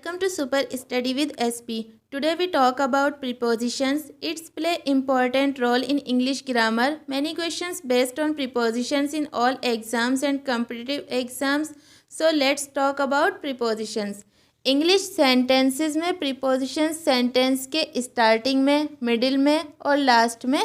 Welcome to Super Study with SP. Today we talk about prepositions. It's play important role in English grammar. Many questions based on prepositions in all exams and competitive exams. So let's talk about prepositions. English sentences में prepositions sentence के starting में, middle में और last में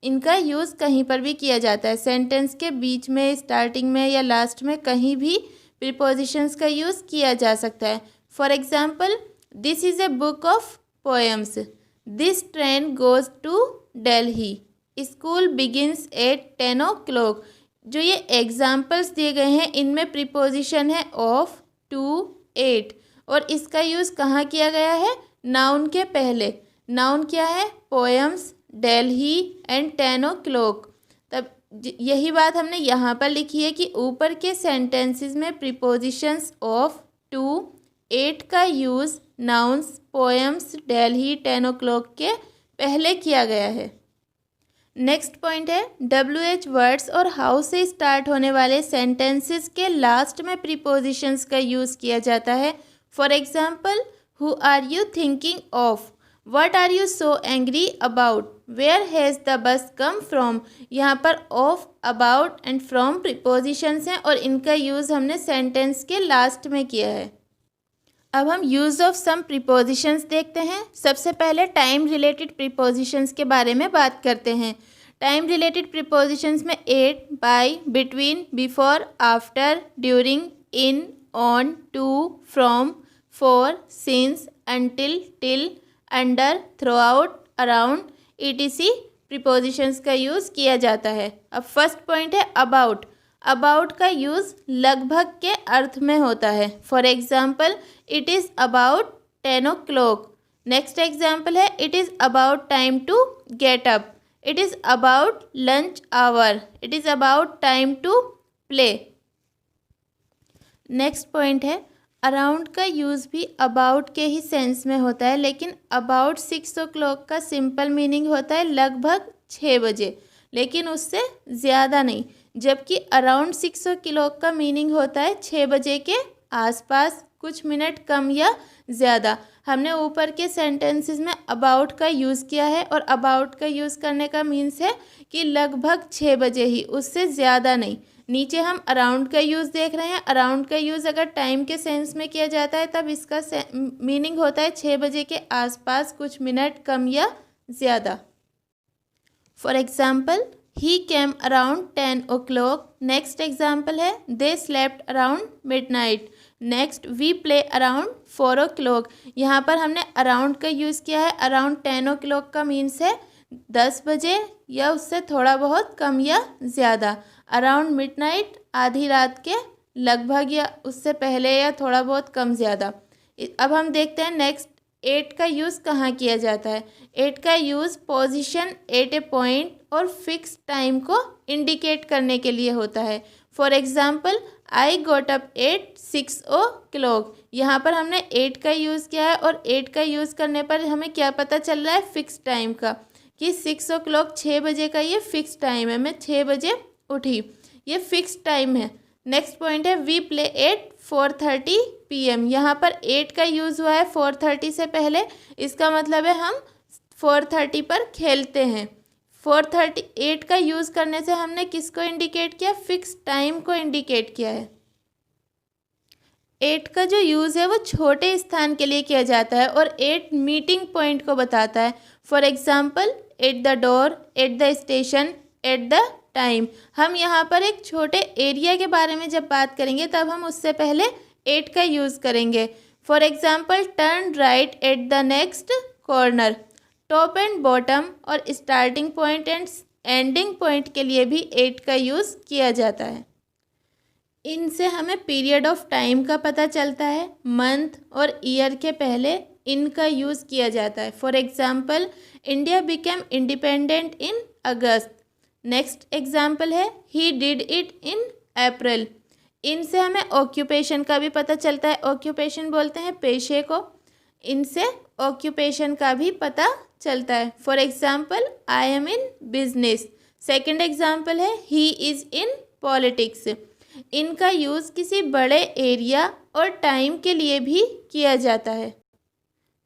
इनका use कहीं पर भी किया जाता है। सेंटेंस के बीच में, स्टार्टिंग में या लास्ट में कहीं भी प्रीपोजिशंस का यूज़ किया जा सकता है। For example, this is a book of poems. This train goes to Delhi. School begins at 10 o'clock। जो ये एग्जाम्पल्स दिए गए हैं इनमें प्रीपोजिशन है ऑफ, टू, एट और इसका यूज़ कहाँ किया गया है? नाउन के पहले। नाउन क्या है? Poems, Delhi and 10 o'clock। तब यही बात हमने यहाँ पर लिखी है कि ऊपर के सेंटेंसेस में प्रीपोजिशंस ऑफ, टू, एट का use nouns, poems, Delhi, 10 o'clock के पहले किया गया है। नेक्स्ट पॉइंट है WH वर्ड्स और हाउ से स्टार्ट होने वाले सेंटेंसेस के लास्ट में प्रीपोजिशंस का यूज़ किया जाता है। For example, who are you thinking of? What are you so angry about? Where has the bus come from? यहाँ पर of, about and from prepositions हैं और इनका यूज़ हमने सेंटेंस के लास्ट में किया है। अब हम यूज़ ऑफ सम प्रीपोजिशंस देखते हैं। सबसे पहले टाइम रिलेटेड प्रीपोजिशंस के बारे में बात करते हैं। टाइम रिलेटेड प्रीपोजिशंस में at, by, between, before, after, during, in, on, to, from, for, since, until, till, under, throughout, around, etc prepositions का यूज़ किया जाता है। अब फर्स्ट पॉइंट है अबाउट। अबाउट का यूज़ लगभग के अर्थ में होता है। For example, it is about 10 o'clock। Next example है it is about time to get up. It is about lunch hour. It is about time to play. Next point है around का यूज़ भी अबाउट के ही sense में होता है, लेकिन अबाउट 6 o'clock का सिंपल मीनिंग होता है लगभग 6 बजे, लेकिन उससे ज़्यादा नहीं। जबकि अराउंड 6 o'clock का मीनिंग होता है 6 बजे के आसपास, कुछ मिनट कम या ज़्यादा। हमने ऊपर के सेंटेंसेस में अबाउट का यूज़ किया है और अबाउट का यूज़ करने का मीन्स है कि लगभग 6 बजे ही, उससे ज़्यादा नहीं। नीचे हम अराउंड का यूज़ देख रहे हैं। अराउंड का यूज़ अगर टाइम के सेंस में किया जाता है तब इसका मीनिंग होता है 6 बजे के आसपास, कुछ मिनट कम या ज़्यादा। For example, he came around 10 o'clock। Next example है they slept around midnight. Next, we play around 4 o'clock। यहाँ पर हमने अराउंड का यूज़ किया है। अराउंड 10 o'clock का मीन्स है 10 बजे या उससे थोड़ा बहुत कम या ज़्यादा। अराउंड मिडनाइट आधी रात के लगभग या उससे पहले या थोड़ा बहुत कम ज़्यादा। अब हम देखते हैं नेक्स्ट, एट का यूज़ कहाँ किया जाता है। एट का यूज़ पोजीशन एट ए पॉइंट और फिक्स टाइम को इंडिकेट करने के लिए होता है। For example, I goat up at 6 o'clock। यहाँ पर हमने एट का यूज़ किया है और एट का यूज़ करने पर हमें क्या पता चल रहा है? फिक्स टाइम का, कि 6 o'clock 6 बजे का ये फिक्स टाइम है। मैं 6 बजे उठी, ये फिक्स टाइम है। नेक्स्ट पॉइंट है वी प्ले एट 4:30 PM। यहाँ पर 8 का यूज़ हुआ है 4:30 से पहले, इसका मतलब है हम 4:30 पर खेलते हैं। 8 का यूज़ करने से हमने किसको इंडिकेट किया? फिक्स टाइम को इंडिकेट किया है। 8 का जो यूज़ है वो छोटे स्थान के लिए किया जाता है और 8 मीटिंग पॉइंट को बताता है। For example, at the door, at the station, at the time. हम यहाँ पर एक छोटे एरिया के बारे में जब बात करेंगे तब हम उससे पहले 8 का यूज़ करेंगे। For example, turn right at the next corner. Top and bottom और starting point and ending point के लिए भी 8 का यूज़ किया जाता है। इनसे हमें पीरियड ऑफ टाइम का पता चलता है। मंथ और ईयर के पहले इनका यूज़ किया जाता है। For example, India became independent in August. Next example है ही डिड इट इन अप्रैल। इनसे हमें ऑक्यूपेशन का भी पता चलता है। ऑक्यूपेशन बोलते हैं पेशे को। इनसे ऑक्यूपेशन का भी पता चलता है। For example, I am in business. Second example है ही इज़ इन पॉलिटिक्स। इनका यूज़ किसी बड़े एरिया और टाइम के लिए भी किया जाता है।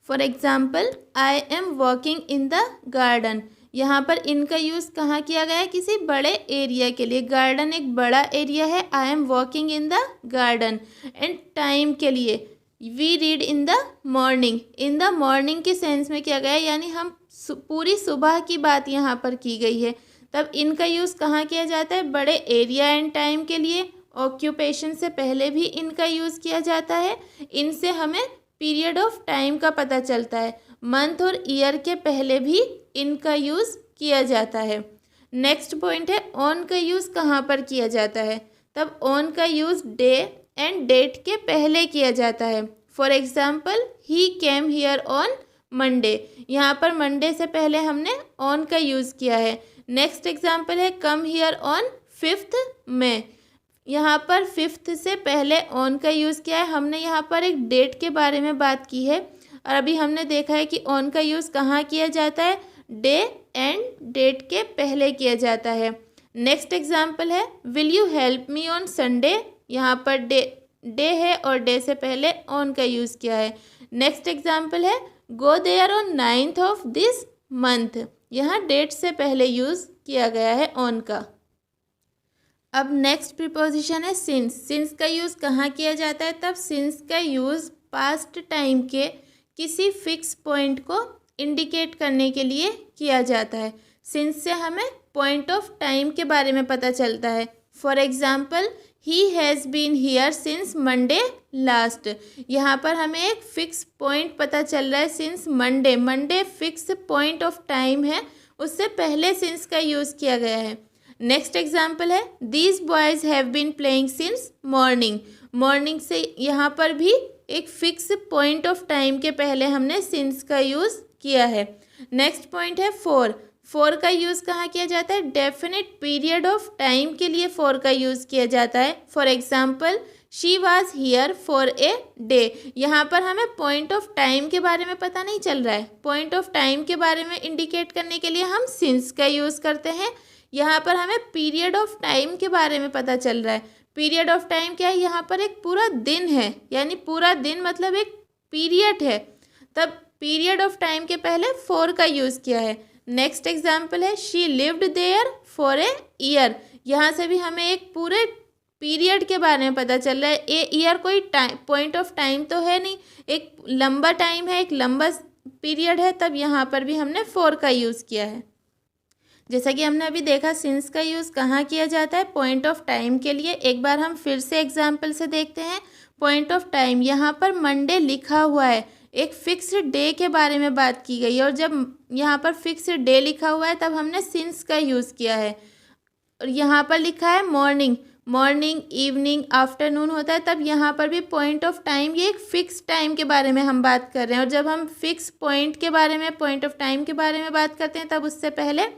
For example, I am walking in the garden. यहाँ पर इनका यूज़ कहाँ किया गया है? किसी बड़े एरिया के लिए। गार्डन एक बड़ा एरिया है। I am walking in the garden. And time के लिए we read in the morning. In the morning के सेंस में किया गया है, यानी हम पूरी सुबह की बात यहाँ पर की गई है। तब इनका यूज़ कहाँ किया जाता है? बड़े एरिया एंड टाइम के लिए। ऑक्यूपेशन से पहले भी इनका यूज़ किया जाता है। इनसे हमें पीरियड ऑफ टाइम का पता चलता है। मंथ और ईयर के पहले भी इनका यूज़ किया जाता है। नेक्स्ट पॉइंट है ऑन का यूज़ कहाँ पर किया जाता है? तब ऑन का यूज़ डे एंड डेट के पहले किया जाता है। For example, he came here on Monday. यहाँ पर मंडे से पहले हमने ऑन का यूज़ किया है। नेक्स्ट एग्जाम्पल है come here on 5th May। यहाँ पर 5th से पहले ऑन का यूज़ किया है। हमने यहाँ पर एक डेट के बारे में बात की है और अभी हमने देखा है कि ऑन का यूज़ कहाँ किया जाता है? डे एंड डेट के पहले किया जाता है। नेक्स्ट एग्जाम्पल है will you help me on Sunday. यहाँ पर डे है और डे से पहले ऑन का यूज़ किया है। नेक्स्ट एग्जाम्पल है go there on 9th of this month. यहाँ डेट से पहले यूज़ किया गया है ऑन का। अब नेक्स्ट प्रीपोजिशन है सिंस। सिंस का यूज़ कहाँ किया जाता है? तब सिंस का यूज़ पास्ट टाइम के किसी फिक्स पॉइंट को इंडिकेट करने के लिए किया जाता है। सिंस से हमें पॉइंट ऑफ टाइम के बारे में पता चलता है। For example, he has been here since Monday last. यहाँ पर हमें एक फिक्स पॉइंट पता चल रहा है since Monday. Monday fix point of time है, उससे पहले सिंस का यूज़ किया गया है। नेक्स्ट एग्जाम्पल है these boys have been playing since morning. Morning से यहाँ पर भी एक फिक्स पॉइंट ऑफ टाइम के पहले हमने सिंस का यूज़ किया है। नेक्स्ट पॉइंट है फॉर। फॉर का यूज़ कहाँ किया जाता है? डेफिनेट पीरियड ऑफ टाइम के लिए फॉर का यूज़ किया जाता है। For example, she was here for a day. यहाँ पर हमें पॉइंट ऑफ टाइम के बारे में पता नहीं चल रहा है। पॉइंट ऑफ टाइम के बारे में इंडिकेट करने के लिए हम सिंस का यूज़ करते हैं। यहाँ पर हमें पीरियड ऑफ टाइम के बारे में पता चल रहा है। पीरियड ऑफ टाइम क्या है? यहाँ पर एक पूरा दिन है, यानी पूरा दिन मतलब एक पीरियड है। तब पीरियड ऑफ टाइम के पहले फॉर का यूज़ किया है। नेक्स्ट एग्जाम्पल है she lived there for a year. यहाँ से भी हमें एक पूरे पीरियड के बारे में पता चल रहा है। ए ईयर कोई टाइम पॉइंट ऑफ टाइम तो है नहीं, एक लंबा टाइम है, एक लंबा पीरियड है। तब यहाँ पर भी हमने फॉर का यूज़ किया है। जैसा कि हमने अभी देखा सिंस का यूज़ कहाँ किया जाता है? पॉइंट ऑफ टाइम के लिए। एक बार हम फिर से एग्जाम्पल से देखते हैं। पॉइंट ऑफ टाइम, यहाँ पर मंडे लिखा हुआ है, एक फिक्स्ड डे के बारे में बात की गई है। और जब यहाँ पर फिक्स्ड डे लिखा हुआ है तब हमने सिंस का यूज़ किया है। और यहाँ पर लिखा है मॉर्निंग। मॉर्निंग, इवनिंग, आफ्टरनून होता है। तब यहाँ पर भी पॉइंट ऑफ टाइम, ये एक फिक्स टाइम के बारे में हम बात कर रहे हैं। और जब हम फिक्स पॉइंट के बारे में, पॉइंट ऑफ टाइम के बारे में बात करते हैं तब उससे पहले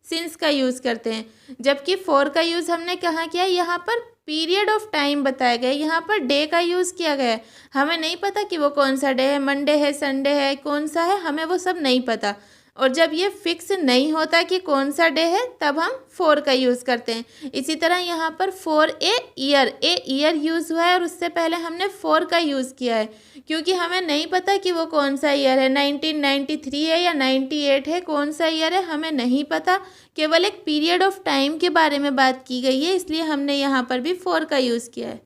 सिंस का यूज़ करते हैं। जबकि फॉर का यूज़ हमने कहाँ किया? यहाँ पर पीरियड ऑफ टाइम बताया गया। यहाँ पर डे का यूज़ किया गया है। हमें नहीं पता कि वो कौन सा डे है, मंडे है, संडे है, कौन सा है, हमें वो सब नहीं पता। और जब ये फिक्स नहीं होता कि कौन सा डे है तब हम फॉर का यूज़ करते हैं। इसी तरह यहाँ पर फॉर ए ईयर यूज़ हुआ है और उससे पहले हमने फॉर का यूज़ किया है, क्योंकि हमें नहीं पता कि वो कौन सा ईयर है, 1993 है या 98 है, कौन सा ईयर है हमें नहीं पता। केवल एक पीरियड ऑफ टाइम के बारे में बात की गई है, इसलिए हमने यहाँ पर भी फॉर का यूज़ किया है।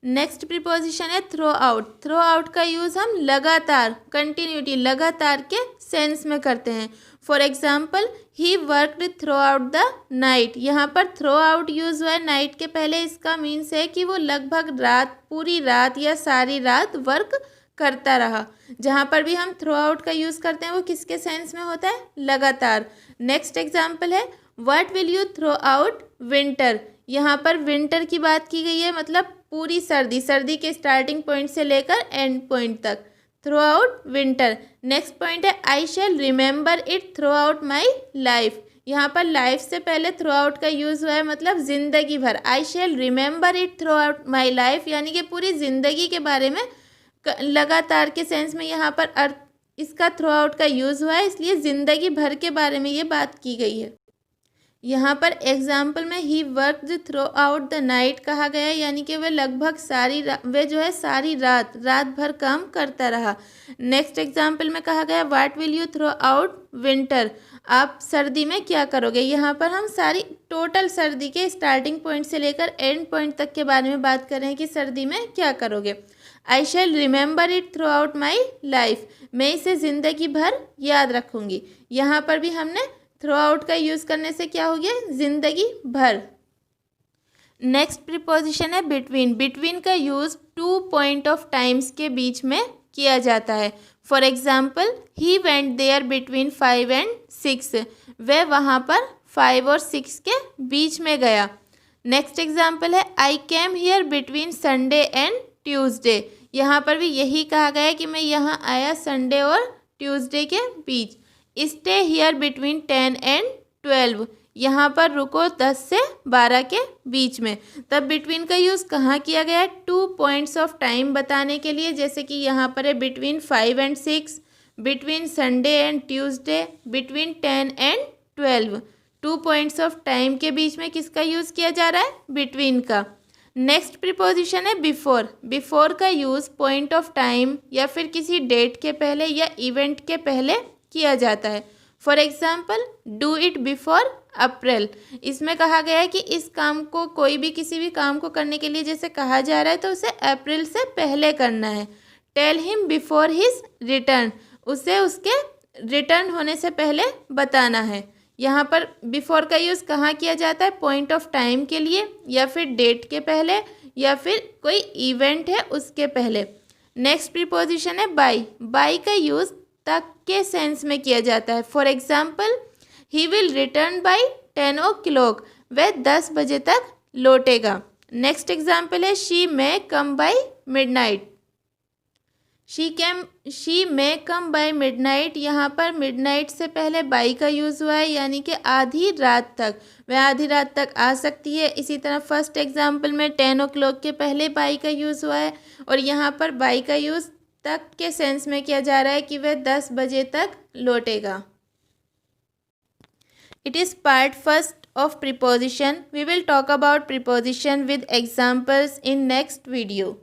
Next preposition throughout throughout आउट का यूज़ हम लगातार, कंटिन्यूटी, लगातार के सेंस में करते हैं। For example, he worked throughout the night. यहाँ पर थ्रो आउट यूज़ हुआ है नाइट के पहले। इसका मीन्स है कि वो लगभग रात, पूरी रात या सारी रात वर्क करता रहा। जहाँ पर भी हम थ्रो आउट का यूज़ करते हैं वो किसके सेंस में होता है? लगातार। नेक्स्ट एग्जाम्पल है what will you throughout winter. यहाँ पर विंटर की बात की गई है, मतलब पूरी सर्दी, सर्दी के स्टार्टिंग पॉइंट से लेकर एंड पॉइंट तक, throughout winter. Next point है I shall remember it throughout my life. यहाँ पर लाइफ से पहले थ्रू आउट का यूज़ हुआ है, मतलब ज़िंदगी भर। I shall remember it throughout my life, यानी कि पूरी ज़िंदगी के बारे में, लगातार के सेंस में यहाँ पर अर्थ इसका थ्रू आउट का यूज़ हुआ है, इसलिए ज़िंदगी भर के बारे में ये बात की गई है। यहाँ पर एग्जाम्पल में he worked through out the night कहा गया है, यानी कि वह लगभग वह जो है सारी रात भर काम करता रहा। नेक्स्ट एग्जाम्पल में कहा गया what will you through out winter, आप सर्दी में क्या करोगे। यहाँ पर हम सारी टोटल सर्दी के स्टार्टिंग पॉइंट से लेकर एंड पॉइंट तक के बारे में बात कर रहे हैं कि सर्दी में क्या करोगे। I shall remember it throughout my life, मैं इसे ज़िंदगी भर याद रखूँगी। यहाँ पर भी हमने थ्रू आउट का यूज़ करने से क्या हो गया, जिंदगी भर। नेक्स्ट प्रीपोजिशन है बिटवीन। बिटवीन का यूज़ 2 पॉइंट ऑफ टाइम्स के बीच में किया जाता है। For example he went there between 5 and 6, वह वहाँ पर 5 और 6 के बीच में गया। नेक्स्ट एग्जाम्पल है I came here between Sunday and Tuesday, यहाँ पर भी यही कहा गया है कि मैं यहाँ आया संडे और ट्यूसडे के बीच। स्टे हियर बिटवीन 10 and 12, यहाँ पर रुको 10 से 12 के बीच में। तब बिटवीन का यूज़ कहाँ किया गया है, 2 पॉइंट्स ऑफ टाइम बताने के लिए, जैसे कि यहाँ पर है between 5 and 6, between Sunday and Tuesday, between 10 and 12। 2 points of time के बीच में किसका यूज़ किया जा रहा है, बिटवीन का। नेक्स्ट प्रीपोजिशन है बिफोर। बिफोर का यूज़ पॉइंट ऑफ टाइम या फिर किसी डेट के पहले या इवेंट के पहले किया जाता है। For example do it before April, इसमें कहा गया है कि इस काम को, कोई भी किसी भी काम को करने के लिए जैसे कहा जा रहा है तो उसे अप्रैल से पहले करना है। Tell him before his return, उसे उसके रिटर्न होने से पहले बताना है। यहाँ पर बिफोर का यूज़ कहाँ किया जाता है, पॉइंट ऑफ टाइम के लिए या फिर डेट के पहले या फिर कोई इवेंट है उसके पहले। नेक्स्ट प्रीपोजिशन है बाय। बाय का यूज़ तक के सेंस में किया जाता है। For example he will return by 10 o'clock, वह 10 बजे तक लौटेगा। नेक्स्ट एग्जाम्पल है she may come by midnight. She may come by midnight, यहाँ पर मिडनाइट से पहले बाई का यूज़ हुआ है, यानी कि आधी रात तक, वह आधी रात तक आ सकती है। इसी तरह फर्स्ट एग्जाम्पल में 10 o'clock के पहले बाई का यूज़ हुआ है और यहाँ पर बाई का यूज़ तक के सेंस में किया जा रहा है कि वह 10 बजे तक लौटेगा। It is part first of preposition. We will talk about preposition with examples in next video.